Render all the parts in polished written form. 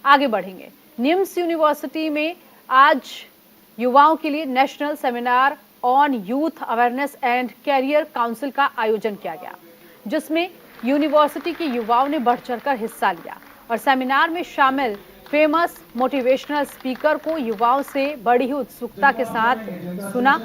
आगे बढ़ेंगे। निम्स यूनिवर्सिटी में आज युवाओं के लिए national seminar on youth awareness and career council का आयोजन किया गया, जिसमें यूनिवर्सिटी के युवाओं ने बढ़ चढ़कर हिस्सा लिया और सेमिनार में शामिल फेमस मोटिवेशनल स्पीकर को युवाओं से बड़ी ही उत्सुकता के साथ सुना।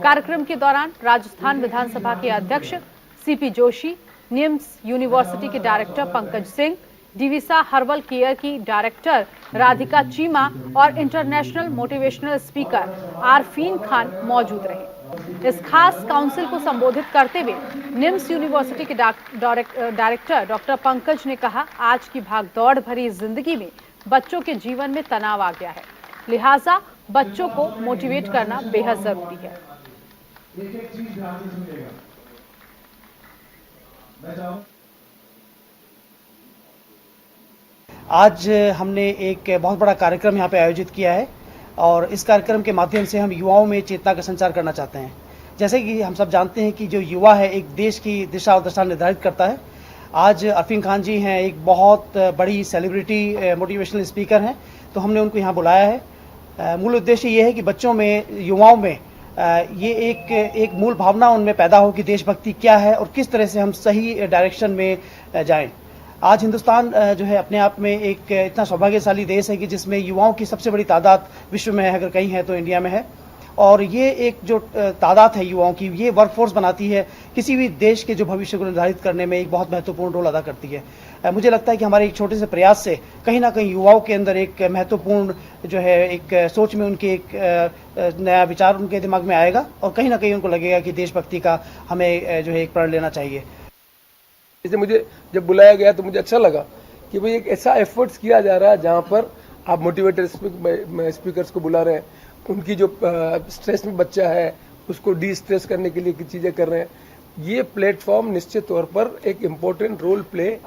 कार्यक्रम के दौरान राजस्थान विधानसभा के अध्यक्ष सीपी जोशी, निम्स यूनिवर्सिटी के director Pankaj Singh, Divisa herbal care की डायरेक्टर राधिका चीमा और international motivational speaker Arfeen Khan मौजूद रहे। इस खास काउंसिल को संबोधित करते हुए निम्स यूनिवर्सिटी के डायरेक्टर डॉक्टर पंकज ने कहा, आज की भागदौड़ भरी जिंदगी में बच्चों के जीवन में तनाव आ गया है, लिहाजा बच्चों को मोटिवेट करना बेहद जरूरी है। आज हमने एक बहुत बड़ा कार्यक्रम यहाँ पे आयोजित किया है और इस कार्यक्रम के माध्यम से हम युवाओं में चेतना का संचार करना चाहते हैं। जैसे कि हम सब जानते हैं कि जो युवा है एक देश की दिशा और दशा निर्धारित करता है। आज आरफीन खान जी हैं, एक बहुत बड़ी सेलिब्रिटी मोटिवेशनल स्पीकर हैं, तो हमने उनको यहाँ बुलाया है। मूल उद्देश्य ये है कि बच्चों में, युवाओं में ये एक मूल भावना उनमें पैदा हो कि देशभक्ति क्या है और किस तरह से हम सही डायरेक्शन में जाएं। आज हिंदुस्तान जो है अपने आप में एक इतना सौभाग्यशाली देश है कि जिसमें युवाओं की सबसे बड़ी तादाद विश्व में है, अगर कहीं है तो इंडिया में है। और ये एक जो तादाद है युवाओं की, ये वर्कफोर्स बनाती है, किसी भी देश के जो भविष्य को निर्धारित करने में एक बहुत महत्वपूर्ण रोल अदा करती है। मुझे लगता है कि हमारे एक छोटे से प्रयास से कहीं ना कहीं युवाओं के अंदर एक महत्वपूर्ण जो है एक सोच में उनके एक नया विचार उनके दिमाग में आएगा और कहीं ना कहीं उनको लगेगा कि देशभक्ति का हमें जो है एक प्रण लेना चाहिए। जैसे मुझे जब बुलाया गया तो मुझे अच्छा लगा कि भाई एक ऐसा एफर्ट्स किया जा रहा है जहाँ पर आप मोटिवेटर स्पीकर्स को बुला रहे हैं, उनकी जो स्ट्रेस में बच्चा है उसको डी स्ट्रेस करने के लिए चीज़ें कर रहे हैं। ये प्लेटफॉर्म निश्चित तौर पर एक इम्पोर्टेंट रोल प्ले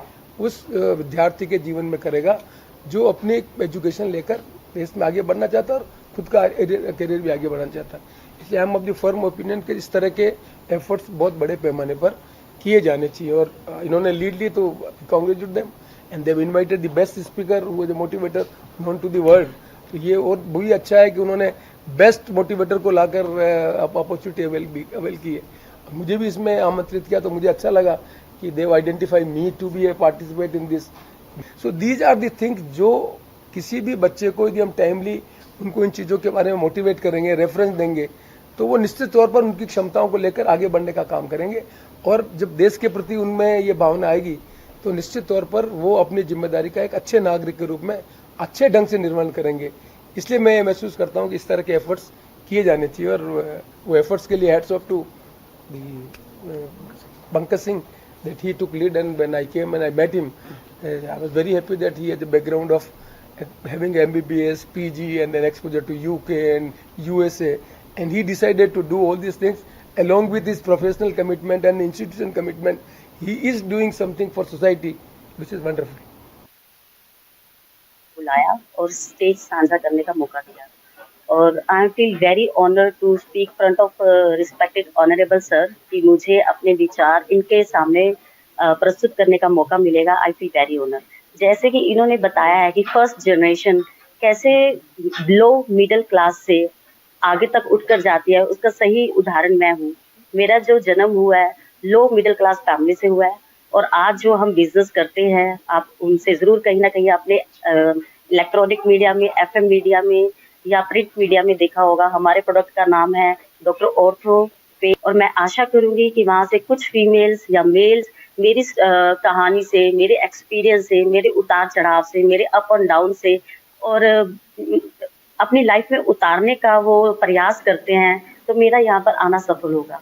उस विद्यार्थी के जीवन में करेगा जो अपनी एजुकेशन लेकर देश में आगे बढ़ना चाहता है और खुद का करियर भी आगे बढ़ाना चाहता है। इसलिए हम अपनी फर्म ओपिनियन के इस तरह के एफर्ट्स बहुत बड़े पैमाने पर किए जाने चाहिए और इन्होंने लीड ली तो congratulate them and they've invited the best speaker who was a motivator known to the world. तो ये और भी अच्छा है कि उन्होंने बेस्ट मोटिवेटर को लाकर अपॉर्चुनिटी अवेल की है। मुझे भी इसमें आमंत्रित किया तो मुझे अच्छा लगा कि they identify me to be a participate in this. So these are the things जो किसी भी बच्चे को यदि हम टाइमली उनको इन चीज़ों के बारे में मोटिवेट करेंगे, रेफरेंस देंगे, तो वो निश्चित तौर पर उनकी क्षमताओं को लेकर आगे बढ़ने का काम करेंगे और जब देश के प्रति उनमें ये भावना आएगी तो निश्चित तौर पर वो अपनी जिम्मेदारी का एक अच्छे नागरिक के रूप में अच्छे ढंग से निर्वहन करेंगे। इसलिए मैं महसूस करता हूँ कि इस तरह के एफर्ट्स किए जाने चाहिए और वो एफर्ट्स के लिए hats off to Pankaj Singh that he took lead, and when I came and I met him, I was very happy that he had the background of having MBBS, PG and then exposure to UK and USA, and he decided to do all these things along with his professional commitment and institution commitment. He is doing something for society which is wonderful. बुलाया और stage साझा करने का मौका दिया और I feel very honour to speak front of respected honourable sir कि मुझे अपने विचार इनके सामने प्रस्तुत करने का मौका मिलेगा। I feel very honour. जैसे कि इन्होंने बताया है कि फर्स्ट जनरेशन कैसे लो मिडिल क्लास से आगे तक उठकर जाती है, उसका सही उदाहरण मैं हूँ। मेरा जो जन्म हुआ है लो मिडिल क्लास फैमिली से हुआ है और आज जो हम बिजनेस करते हैं, आप उनसे जरूर कहीं ना कहीं अपने इलेक्ट्रॉनिक मीडिया में, FM मीडिया में या प्रिंट मीडिया में देखा होगा। हमारे प्रोडक्ट का नाम है डॉक्टर ऑर्थो पे और मैं आशा करूंगी कि वहां से कुछ फीमेल्स या मेल्स मेरी कहानी से, मेरे एक्सपीरियंस से, मेरे उतार चढ़ाव से, मेरे अप एंड डाउन से और अपनी लाइफ में उतारने का वो प्रयास करते हैं, तो मेरा यहाँ पर आना सफल होगा।